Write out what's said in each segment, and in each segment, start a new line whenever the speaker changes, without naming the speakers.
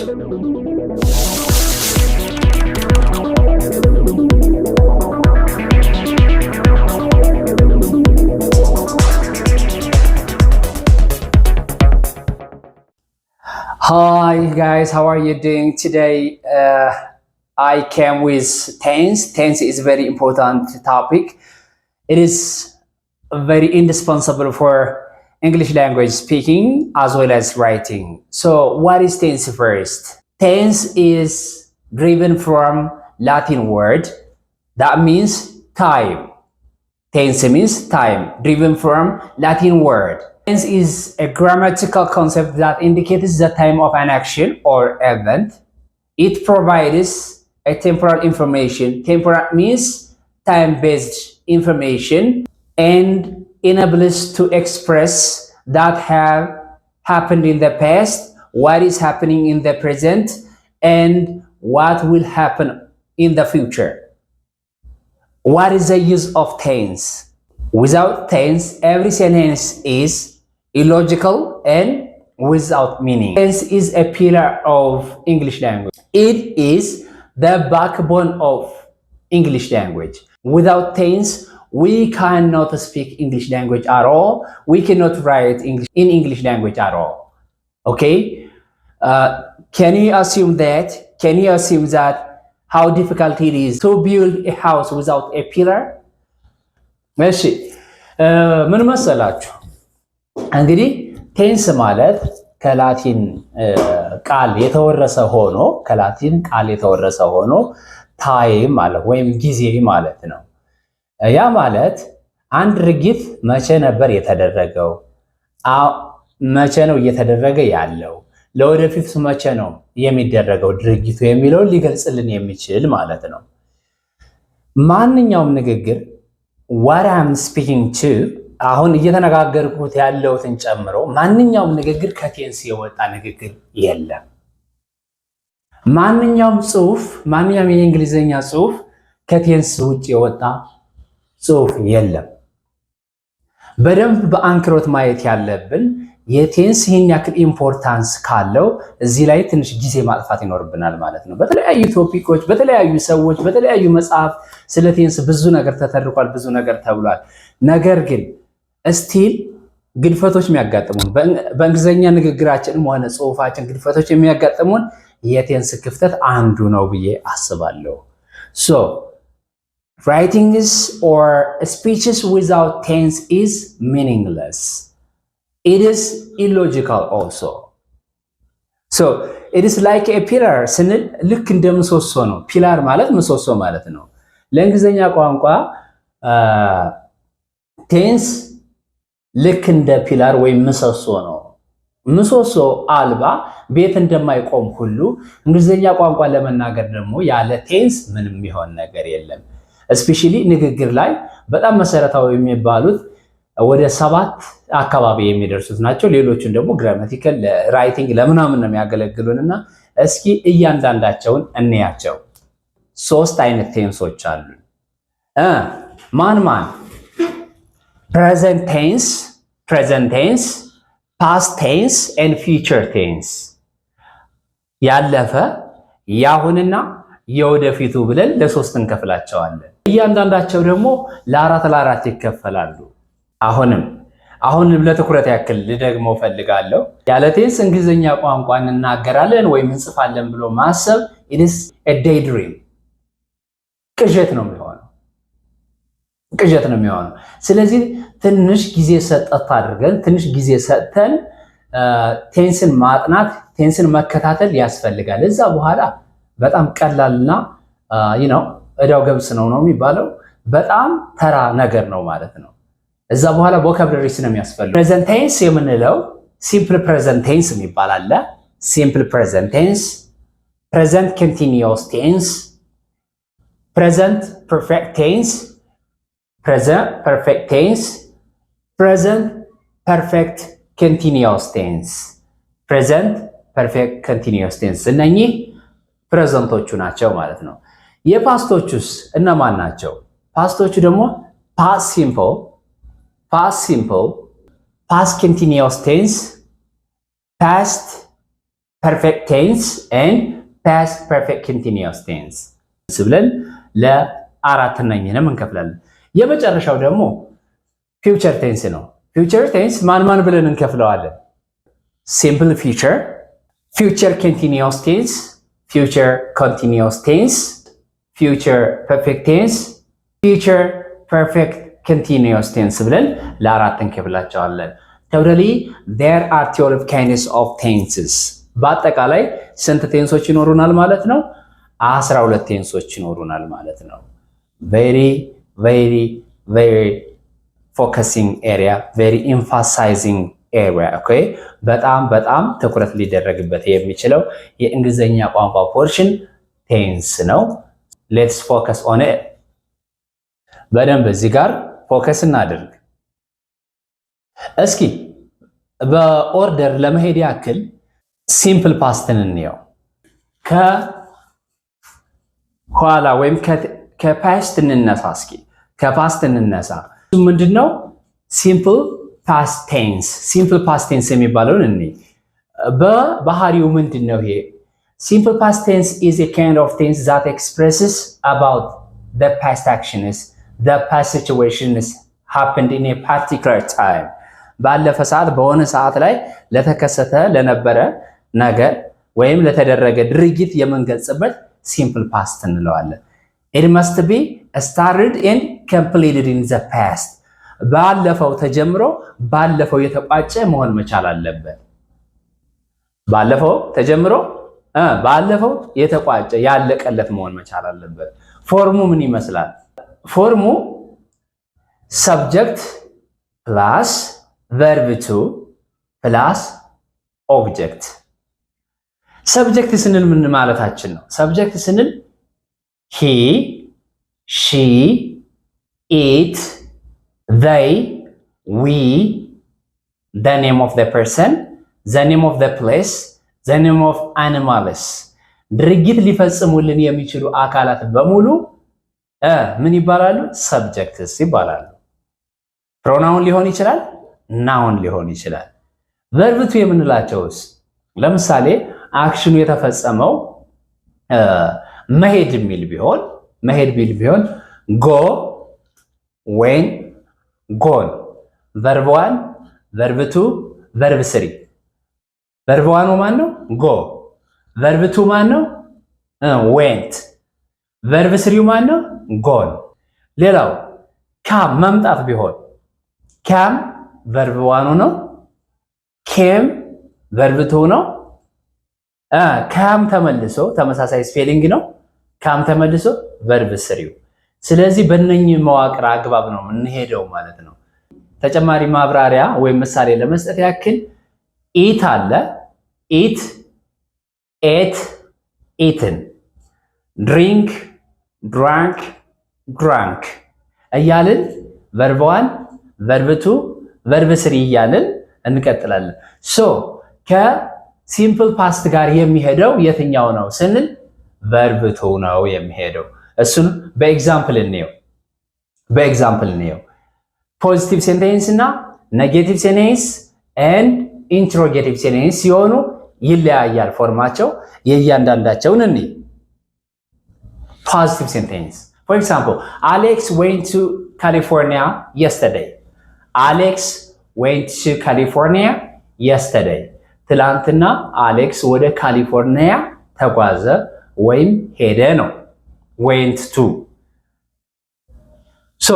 Hi guys, how are you doing today? I came with tense. Tense is a very important topic. It is very indispensable for English language speaking as well as writing. So what is tense first? Tense is driven from Latin word that means time. Tense means time, driven from Latin word. Tense is a grammatical concept that indicates the time of an action or event. It provides a temporal information. Temporal means time-based information and enables to express that have happened in the past, what is happening in the present, and what will happen in the future. What is the use of tense? Without tense, every sentence is illogical and without meaning. Tense is a pillar of English language. It is the backbone of English language. Without tense, we cannot speak English language at all. We cannot write English in English language at all. Okay? Can you assume that? How difficult it is to build a house without a pillar? እሺ ምን መሰላችሁ እንግዲህ ቴንስ ማለት ከላቲን ቃል የተወረሰ ሆኖ ታይም ማለት ወይም ጊዜ ማለት ነው። ያ ማለት አንድ ድርጊት መቼ ነበር የተደረገው፣ መቼ ነው እየተደረገ ያለው፣ ለወደፊት መቼ ነው የሚደረገው ድርጊቱ የሚለውን ሊገልጽልን የሚችል ማለት ነው። ማንኛውም ንግግር what I'm speaking to አሁን እየተነጋገርኩት ያለውትን ጨምሮ ማንኛውም ንግግር ከቴንስ የወጣ ንግግር የለም። ማንኛውም የእንግሊዘኛ ጽሑፍ ከቴንስ ውጭ የወጣ ጽሑፍ የለም። በደንብ በአንክሮት ማየት ያለብን የቴንስ ይህን ያክል ኢምፖርታንስ ካለው እዚህ ላይ ትንሽ ጊዜ ማጥፋት ይኖርብናል ማለት ነው። በተለያዩ ቶፒኮች፣ በተለያዩ ሰዎች፣ በተለያዩ መጽሐፍ ስለ ቴንስ ብዙ ነገር ተተርኳል፣ ብዙ ነገር ተብሏል። ነገር ግን ስቲል ግድፈቶች የሚያጋጥሙን በእንግሊዘኛ ንግግራችንም ሆነ ጽሑፋችን ግድፈቶች የሚያጋጥሙን የቴንስ ክፍተት አንዱ ነው ብዬ አስባለሁ። ሶ writings or speeches without tense is meaningless. It is illogical also. So it is like a pillar ስንል ልክ እንደ ምሰሶ ነው። ፒላር ማለት ምሰሶ ማለት ነው። ለእንግሊዘኛ ቋንቋ ቴንስ ልክ እንደ ፒላር ወይም ምሰሶ ነው። ምሰሶ አልባ ቤት እንደማይቆም ሁሉ እንግሊዘኛ ቋንቋ ለመናገር ደግሞ ያለ ቴንስ ምንም የሚሆን ነገር የለም። እስፔሻሊ ንግግር ላይ በጣም መሰረታዊ የሚባሉት ወደ 7 አካባቢ የሚደርሱት ናቸው። ሌሎችን ደግሞ ግራማቲካል ራይቲንግ ለምናምን ነው የሚያገለግሉንና እስኪ እያንዳንዳቸውን እንያቸው። 3 አይነት ቴንሶች አሉ። ማን present tense, past tense and future tense። ያለፈ ያሁንና የወደፊቱ ብለን ለ3 እንከፍላቸዋለን። እያንዳንዳቸው ደግሞ ለ4 ይከፈላሉ። አሁንም ለትኩረት ያክል ልደግመው ፈልጋለሁ። ያለ ቴንስ እንግሊዘኛ ቋንቋ እንናገራለን ወይም እንጽፋለን ብሎ ማሰብ it is a daydream ቅዠት ነው የሚሆነው። ስለዚህ ትንሽ ጊዜ ሰጥተን ቴንስን ማጥናት፣ ቴንስን መከታተል ያስፈልጋል። እዛ በኋላ በጣም ቀላልና እዳው ገብስ ነው የሚባለው በጣም ተራ ነገር ነው ማለት ነው። እዛ በኋላ ቮካብላሪስ ነው የሚያስፈልገው። ፕሬዘንት ቴንስ የምንለው ሲምፕል ፕሬዘንት ቴንስ የሚባል አለ። ሲምፕል ፕሬዘንት ቴንስ፣ ፕሬዘንት ኮንቲኒዩስ ቴንስ፣ ፕሬዘንት ፐርፌክት ቴንስ፣ ፕሬዘንት ፐርፌክት ቴንስ፣ ፕሬዘንት ፐርፌክት ኮንቲኒዩስ ቴንስ፣ ፕሬዘንት ፐርፌክት ኮንቲኒዩስ ቴንስ እነኚህ ፕሬዘንቶቹ ናቸው ማለት ነው። የፓስቶቹስ እነማን ናቸው? ፓስቶቹ ደግሞ ፓስት ሲምፕል፣ ፓስት ኮንቲኒዩስ ቴንስ፣ ፓስት perfect tense and past perfect continuous tense ብለን ለአራት ነኝንም እንከፍላለን። የመጨረሻው ደግሞ future tense ነው። future tense ማን ብለን እንከፍለዋለን? simple future, future continuous tense, future continuous tense, future perfect tense, future perfect continuous tense ብለን ለአራት እንከፍላቸዋለን። totally there are 12 kinds of tenses። በአጠቃላይ ስንት ቴንሶች ይኖሩናል ማለት ነው? 12 ቴንሶች ይኖሩናል ማለት ነው። very very very focusing area, very emphasizing area. okay በጣም ትኩረት ሊደረግበት የሚችለው የእንግሊዘኛ ቋንቋ ፖርሽን ቴንስ ነው። let's focus on it። በደንብ እዚህ ጋር ፎከስ እናድርግ። እስኪ በኦርደር ለመሄድ ያክል ሲምፕል ፓስትን እንየው። ከኋላ ወይም ከፓስት እንነሳ። እስኪ ከፓስት እንነሳ። ምንድነው ሲምፕል ፓስት ቴንስ? ሲምፕል ፓስት ቴንስ የሚባለውን እንይ። በባህሪው ምንድነው ይሄ? ሲምፕል ፓስት ቴንስ is a kind of tense that expresses about the past actions, the past situations happened in a particular time. ባለፈ ሰዓት በሆነ ሰዓት ላይ ለተከሰተ ለነበረ ነገር ወይም ለተደረገ ድርጊት የምንገልጽበት ሲምፕል ፓስት እንለዋለን። it must be started and completed in the past። ባለፈው ተጀምሮ ባለፈው የተቋጨ መሆን መቻል አለበት። ባለፈው ተጀምሮ ባለፈው የተቋጨ ያለቀለት መሆን መቻል አለበት። ፎርሙ ምን ይመስላል? ፎርሙ subject plus verb to plus object። ሰብጀክት ስንል ምን ማለታችን ነው? ሰብጀክት ስንል he, she, it, they, we, the name of the person, the name of the place, the name of animals። ድርጊት ሊፈጽሙልን የሚችሉ አካላት በሙሉ ምን ይባላሉ? ሰብጀክትስ ይባላሉ። ፕሮናውን ሊሆን ይችላል፣ ናውን ሊሆን ይችላል። ቨርብቱ የምንላቸውስ ለምሳሌ አክሽኑ የተፈጸመው መሄድ የሚል ቢሆን ጎ ወይን ጎን። ቨርብ 1 ቨርብ 2 ቨርብ 3። ቨርብ 1 ማን ነው? ጎ። ቨርብ 2 ማን ነው? ዌንት። ቨርብ 3 ማን ነው? ጎን። ሌላው ካም መምጣት ቢሆን ካም ቨርብ 1 ነው። ኬም ቨርብ 2 ነው። ካም ተመልሶ ተመሳሳይ ስፔሊንግ ነው። ካም ተመልሶ ቨርብ 3። ስለዚህ በእነኚህ መዋቅር አግባብ ነው የምንሄደው ማለት ነው። ተጨማሪ ማብራሪያ ወይም ምሳሌ ለመስጠት ያክል ኢት አለ። ኢት፣ ኤት፣ ኢትን፣ ድሪንክ፣ ድራንክ፣ ድራንክ እያልን ቨርብ 1 ቨርብ 2 ቨርብ 3 እያልን እንቀጥላለን። ሶ ከሲምፕል ፓስት ጋር የሚሄደው የትኛው ነው ስንል ቨርብ 2 ነው የሚሄደው። እሱን በኤግዛምፕል እንየው። ፖዚቲቭ ሴንቴንስ እና ኔጌቲቭ ሴንቴንስ ኤንድ ኢንትሮጌቲቭ ሴንቴንስ ሲሆኑ ይለያያል ፎርማቸው። የእያንዳንዳቸውን እንይ። ፖዚቲቭ ሴንቴንስ for example, Alex went to California yesterday. Alex went to California yesterday. ትላንትና አሌክስ ወደ ካሊፎርኒያ ተጓዘ ወይም ሄደ ነው። went to። so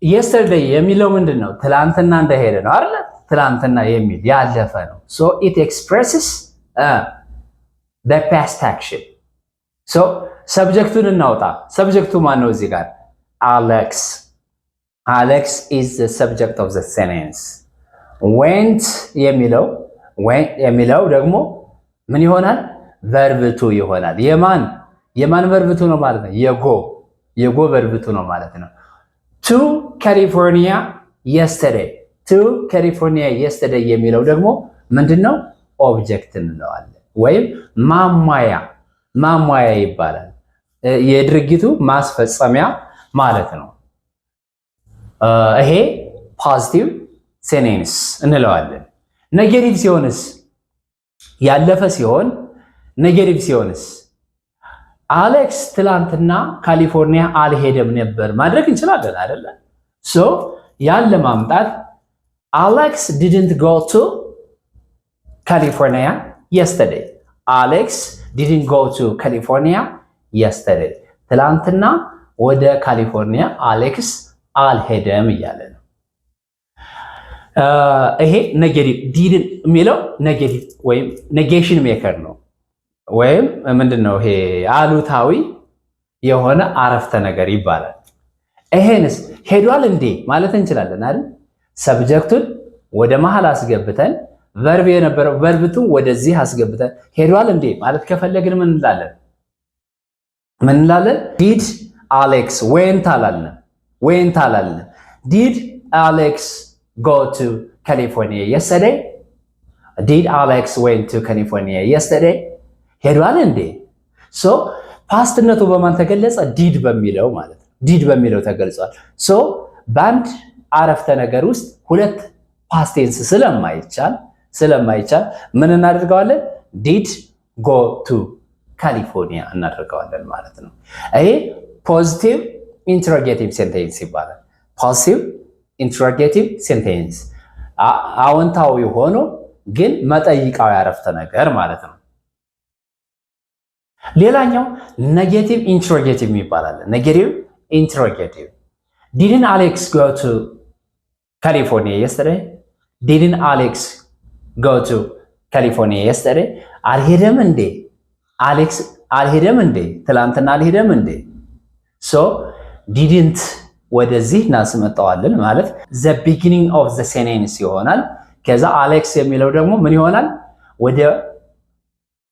yesterday የሚለው ምንድነው? ትላንትና እንደሄደ ነው አይደል? ትላንትና የሚል ያለፈ ነው። so it expresses the past action. so ሰብጀክቱን እናውጣ። ሰብጀክቱ ማን ነው እዚህ ጋር? አሌክስ። አሌክስ is the subject of the sentence. went የሚለው ደግሞ ምን ይሆናል? verb to ይሆናል። የማን verb to ነው ማለት ነው? የጎ verb to ነው ማለት ነው። to California yesterday. to California yesterday የሚለው ደግሞ ምንድነው? ኦብጀክት እንለዋለን ወይም ማሟያ ይባላል። የድርጊቱ ማስፈጸሚያ ማለት ነው። ይሄ ፖዚቲቭ ሴንቴንስ እንለዋለን። ኔጌቲቭ ሲሆንስ ያለፈ ሲሆን ኔጌቲቭ ሲሆንስ አሌክስ ትላንትና ካሊፎርኒያ አልሄደም ነበር ማድረግ እንችላለን አይደለ? ሶ ያን ለማምጣት አሌክስ didn't go to California yesterday. አሌክስ didn't go to California yesterday. ትላንትና ወደ ካሊፎርኒያ አሌክስ አልሄደም እያለ ነው። ይሄ ኔጌቲቭ ዲድን የሚለው ኔጌቲቭ ወይም ኔጌሽን ሜከር ነው። ወይም ምንድነው ይሄ አሉታዊ የሆነ አረፍተ ነገር ይባላል። ይሄንስ ሄዷል እንዴ ማለት እንችላለን አይደል? ሰብጀክቱን ወደ መሃል አስገብተን ቨርብ የነበረው ቨርብቱን ወደዚህ አስገብተን ሄዷል እንዴ ማለት ከፈለግን ምን እንላለን? ዲድ አሌክስ ዌንት አላልንም። ዲድ አሌክስ go to California yesterday? Did Alex went to California yesterday? ሄዷል እንዴ? ሶ ፓስትነቱ በማን ተገለጸ? ዲድ በሚለው ማለት ነው። ዲድ በሚለው ተገልጿል። ሶ በአንድ አረፍተ ነገር ውስጥ ሁለት ፓስት ቴንስ ስለማይቻል ምን እናደርገዋለን? ዲድ go to California እናደርገዋለን ማለት ነው። ይሄ ፖዚቲቭ ኢንተሮጌቲቭ ሴንቴንስ ይባላል። ፖዚቲቭ ኢንተሮጌቲቭ ሴንቴንስ አዎንታዊ ሆኖ ግን መጠይቃዊ አረፍተ ነገር ማለት ነው። ሌላኛው ኔጌቲቭ ኢንተሮጌቲቭ ይባላል። ኔጌቲቭ ኢንተሮጌቲቭ ዲድንት አሌክስ go to California yesterday? ዲድንት አሌክስ go to California yesterday? አልሄደም እንዴ? አሌክስ አልሄደም እንዴ? ትላንትና አልሄደም እንዴ? ሶ ዲድንት ወደዚህ እናስመጣዋለን ማለት the beginning of the sentence ይሆናል። ከዛ አሌክስ የሚለው ደግሞ ምን ይሆናል? ወደ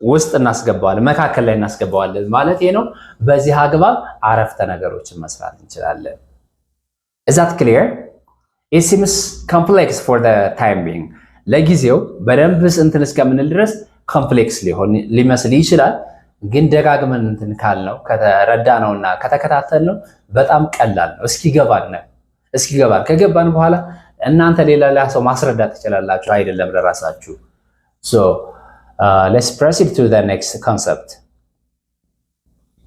ውስጥ እናስገባዋለን፣ መካከል ላይ እናስገባዋለን ማለት ነው። በዚህ አግባብ አረፍተ ነገሮችን መስራት እንችላለን። is that clear? it seems complex for the time being. ለጊዜው በደንብ እንትን እስከምንል ድረስ ኮምፕሌክስ ሊመስል ይችላል። ግን ደጋግመን እንትን ካልነው ከተረዳነውና ከተከታተልነው በጣም ቀላል ነው። እስኪገባን ከገባን በኋላ እናንተ ሌላ ሰው ማስረዳት ትችላላችሁ አይደለም ለራሳችሁ። so let's proceed to the next concept.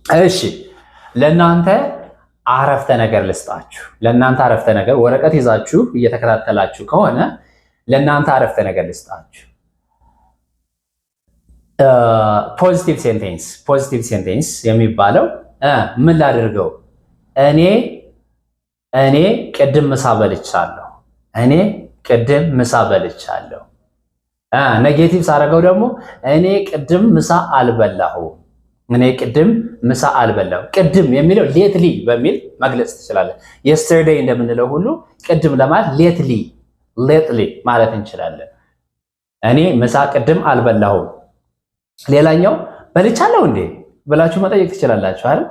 እሺ ለእናንተ አረፍተ ነገር ልስጣችሁ። ለእናንተ አረፍተ ነገር ወረቀት ይዛችሁ እየተከታተላችሁ ከሆነ ለእናንተ አረፍተ ነገር ልስጣችሁ። ፖዚቲቭ ሴንቴንስ የሚባለው ምን ላድርገው? እኔ ቅድም ምሳ በልቻለሁ። ኔጌቲቭ ሳደርገው ደግሞ እኔ ቅድም ምሳ አልበላሁም። ቅድም የሚለው ሌትሊ በሚል መግለጽ ትችላለን። የስተርዴይ እንደምንለው ሁሉ ቅድም ለማለት ሌትሊ ማለት እንችላለን። እኔ ምሳ ቅድም አልበላሁም። ሌላኛው በልቻለሁ እንዴ ብላችሁ መጠየቅ ትችላላችሁ አይደል?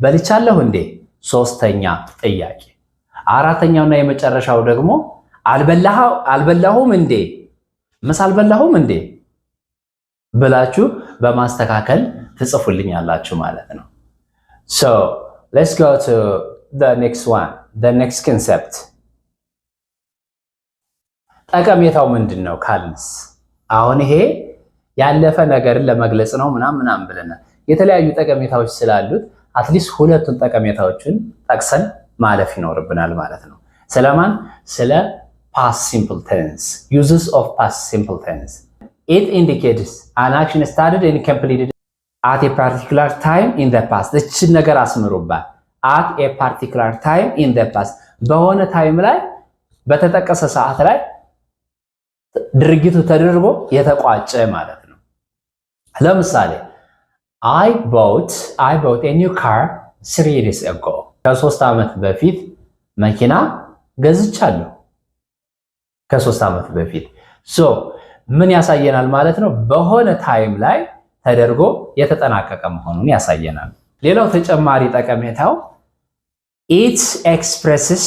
በልቻለሁ እንዴ ሶስተኛ ጥያቄ። አራተኛውና የመጨረሻው ደግሞ አልበላሁም እንዴ ምሳ አልበላሁም እንዴ ብላችሁ በማስተካከል ትጽፉልኛላችሁ ማለት ነው። so let's go to the next concept. ጠቀሜታው ምንድነው ካልንስ አሁን ይሄ ያለፈ ነገርን ለመግለጽ ነው ምናምን ብለናል። የተለያዩ ጠቀሜታዎች ስላሉት አትሊስት ሁለቱን ጠቀሜታዎችን ጠቅሰን ማለፍ ይኖርብናል ማለት ነው። ስለማን? ስለ past simple tense, uses of past simple tense. It indicates an action started and completed at a particular time in the past. እቺን ነገር አስምሩባት። at a particular time in the past በሆነ ታይም ላይ በተጠቀሰ ሰዓት ላይ ድርጊቱ ተደርጎ የተቋጨ ማለት ነው። ለምሳሌ I bought a new car 3 years ago. ከ3 ዓመት በፊት መኪና ገዝቻለሁ። ከ3 ዓመት በፊት ሶ ምን ያሳየናል ማለት ነው? በሆነ ታይም ላይ ተደርጎ የተጠናቀቀ መሆኑን ያሳየናል። ሌላው ተጨማሪ ጠቀሜታው it expresses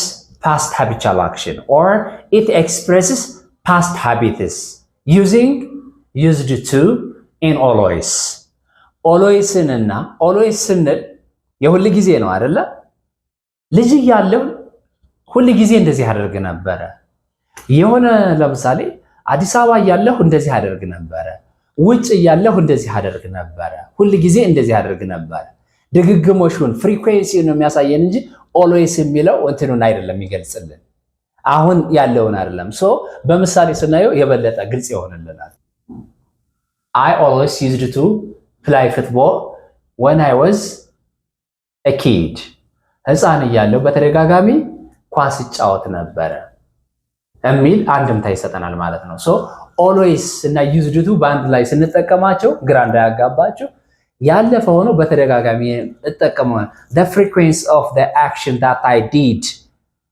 past habitual action or it expresses past habits used to in always. always ስንል የሁል ጊዜ ነው አይደለ? ልጅ እያለሁ ሁል ጊዜ እንደዚህ አደርግ ነበረ። የሆነ ለምሳሌ አዲስ አበባ እያለሁ እንደዚህ አደርግ ነበረ። ውጭ እያለሁ እንደዚህ አደርግ ነበረ፣ ሁል ጊዜ እንደዚህ አደርግ ነበረ። ድግግሞሹን ፍሪኩዌንሲውን ነው የሚያሳየን እንጂ ኦልዌይስ የሚለው እንትኑን አይደለም የሚገልጽልን፣ አሁን ያለውን አይደለም። ሶ በምሳሌ ስናየው የበለጠ ግልጽ ይሆንልናል። I always used to play football when I was a kid. ህፃን እያለሁ በተደጋጋሚ ኳስ እጫወት ነበረ የሚል አንድምታ ይሰጠናል ማለት ነው። ሶ always እና used to በአንድ ላይ ስንጠቀማቸው ግራ እንዳያጋባችሁ ያለፈ ሆኖ በተደጋጋሚ እጠቀመው the frequency of the action that I did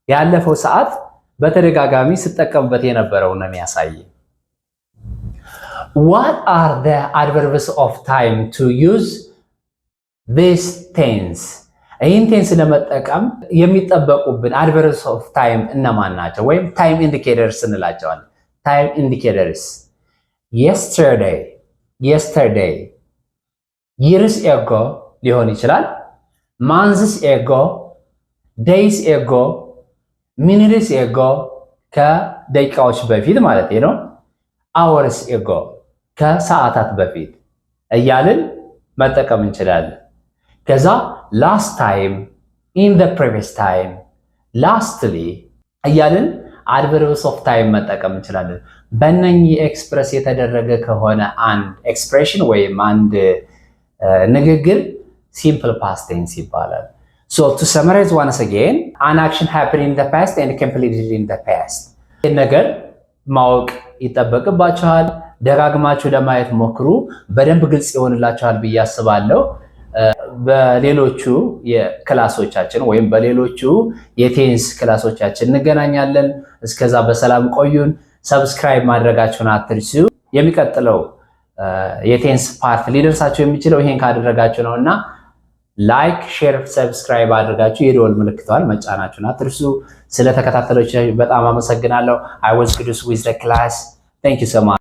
ያለፈው ሰዓት በተደጋጋሚ ስጠቀምበት የነበረው ነው የሚያሳይ። What are the adverbs of time to use this tense? ይህን ቴንስ ለመጠቀም የሚጠበቁብን adverbs of time እነማን ናቸው? ወይም time indicators እንላቸዋለን። time indicators yesterday, years ago ሊሆን ይችላል፣ months ago, days ago, minutes ago ከደቂቃዎች በፊት ማለት ነው። hours ago ከሰዓታት በፊት እያልን መጠቀም እንችላለን። ከዛ last time, in the previous time, lastly እያልን adverbs of time መጠቀም እንችላለን። በእነኚህ ኤክስፕረስ የተደረገ ከሆነ አንድ ኤክስፕሬሽን ወይም አንድ ንግግር simple past tense ይባላል። So to summarize once again, an action happened in the past and completed in the past. ይህን ነገር ማወቅ ይጠበቅባችኋል። ደጋግማችሁ ለማየት ሞክሩ። በደንብ ግልጽ ይሆንላችኋል ብዬ አስባለሁ። በሌሎቹ የክላሶቻችን ወይም በሌሎቹ የቴንስ ክላሶቻችን እንገናኛለን። እስከዛ በሰላም ቆዩን። ሰብስክራይብ ማድረጋችሁን አትርሱ። የሚቀጥለው የቴንስ ፓርት ሊደርሳችሁ የሚችለው ይሄን ካደረጋችሁ ነውና ላይክ፣ ሼር፣ ሰብስክራይብ አድርጋችሁ የደወል ምልክቷን መጫናችሁን አትርሱ። ስለተከታተላችሁ በጣም አመሰግናለሁ። I was good with the class. Thank you so much.